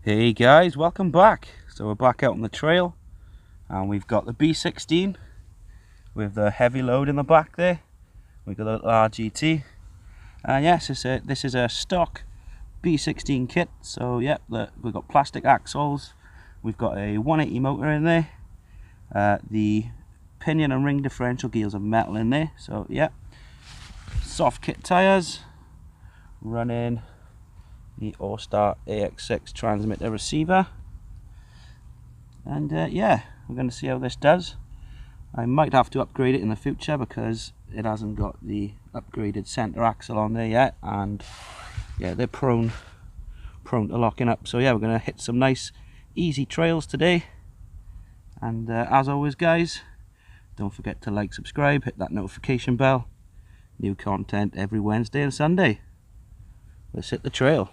Hey guys, welcome back. So we're back out on the trail and we've got the B16 with the heavy load in the back there. We've got a little RGT, and yes, this is a stock B16 kit. So yeah, we've got plastic axles, we've got a 180 motor in there, the pinion and ring differential gears are metal in there. So yeah, soft kit tyres, running the All-Star AX6 transmitter receiver, and yeah, we're going to see how this does. I might have to upgrade it in the future because it hasn't got the upgraded center axle on there yet, and yeah, they're prone to locking up. So yeah, we're going to hit some nice easy trails today, and as always guys, don't forget to like, subscribe, hit that notification bell. New content every Wednesday and Sunday. Let's hit the trail.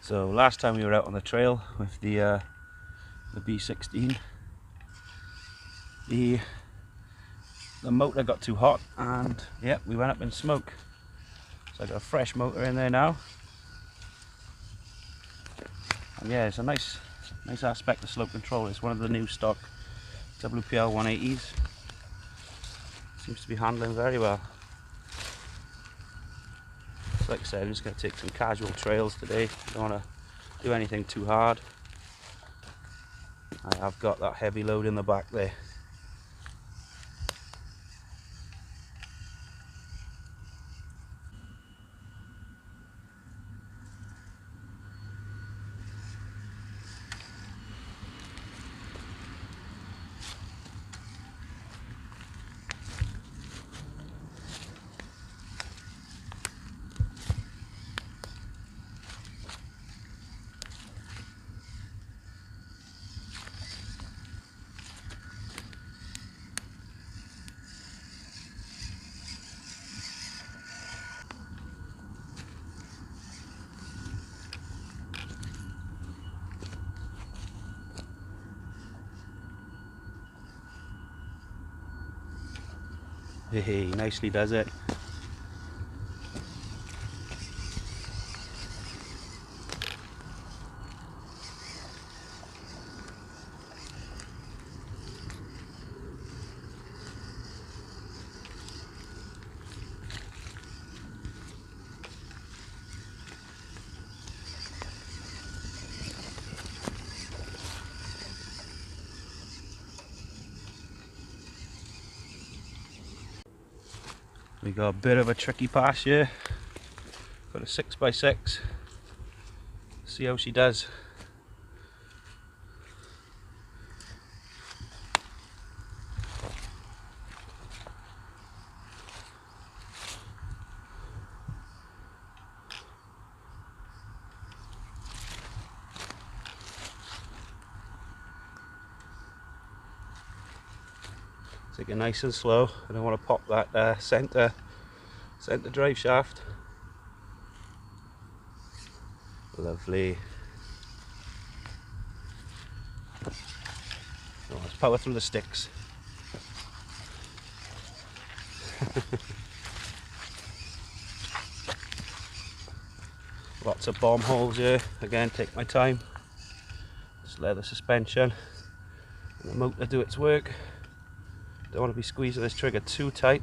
So last time we were out on the trail with the B16, the motor got too hot and yeah, we went up in smoke. So I got a fresh motor in there now, and yeah, it's a nice aspect of slope control. It's one of the new stock WPL 180s. Seems to be handling very well. Like I said, I'm just going to take some casual trails today. Don't want to do anything too hard. I have got that heavy load in the back there. Hey, nicely does it. We got a bit of a tricky pass here. Got a 6x6. See how she does. Take it nice and slow. I don't want to pop that center drive shaft. Lovely. Oh, let's power through the sticks. Lots of bomb holes here. Again, take my time. Just let the suspension and the motor do its work. Don't want to be squeezing this trigger too tight.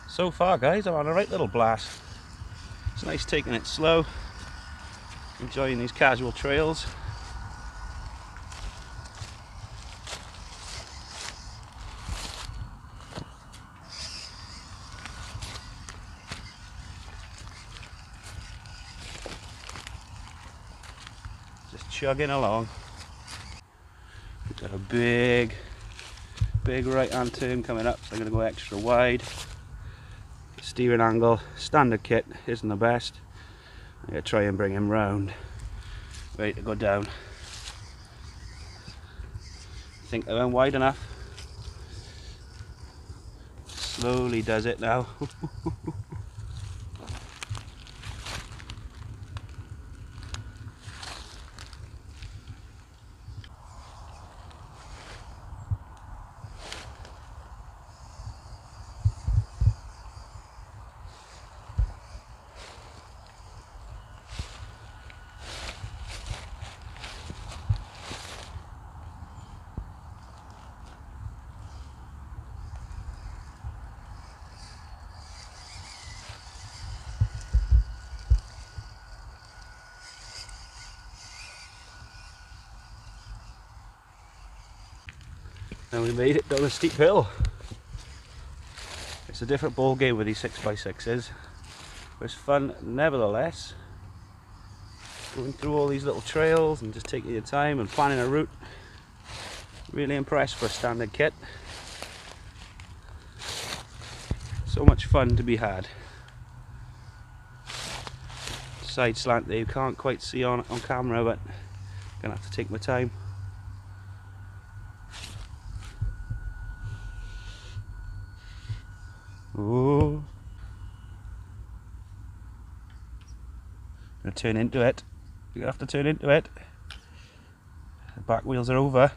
So far guys, I'm on a right little blast. It's nice taking it slow, enjoying these casual trails. Just chugging along. We've got a big right hand turn coming up, so I'm going to go extra wide. Steering angle, standard kit, isn't the best. I'm going to try and bring him round. Ready to go down. I think I went wide enough. Slowly does it now. And we made it down a steep hill. It's a different ball game with these 6x6s. But it's fun nevertheless. Going through all these little trails and just taking your time and planning a route. Really impressed for a standard kit. So much fun to be had. Side slant there you can't quite see on camera, but I'm gonna have to take my time. Oh, gonna turn into it. You're gonna have to turn into it. The back wheels are over.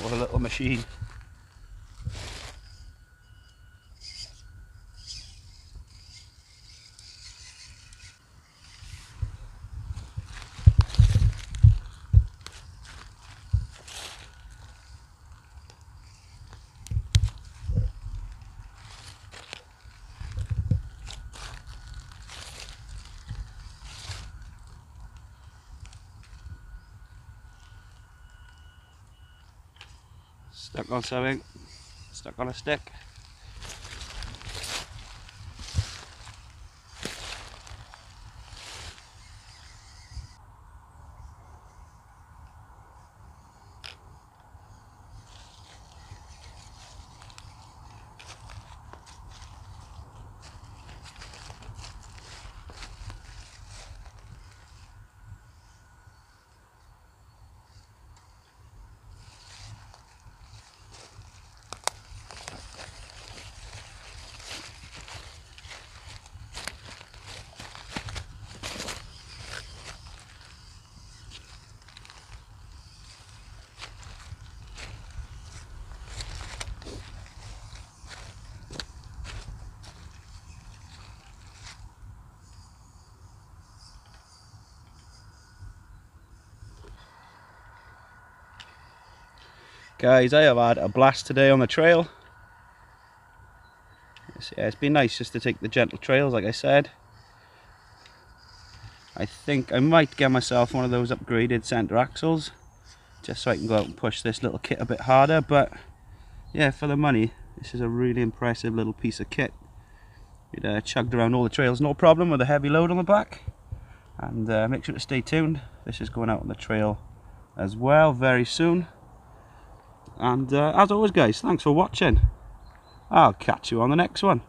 What a little machine. Stuck on something, stuck on a stick. Guys, I have had a blast today on the trail. It's been nice just to take the gentle trails, like I said. I think I might get myself one of those upgraded centre axles, just so I can go out and push this little kit a bit harder. But yeah, for the money, this is a really impressive little piece of kit. It chugged around all the trails, no problem, with a heavy load on the back. And make sure to stay tuned. This is going out on the trail as well very soon. And as always guys, thanks for watching. I'll catch you on the next one.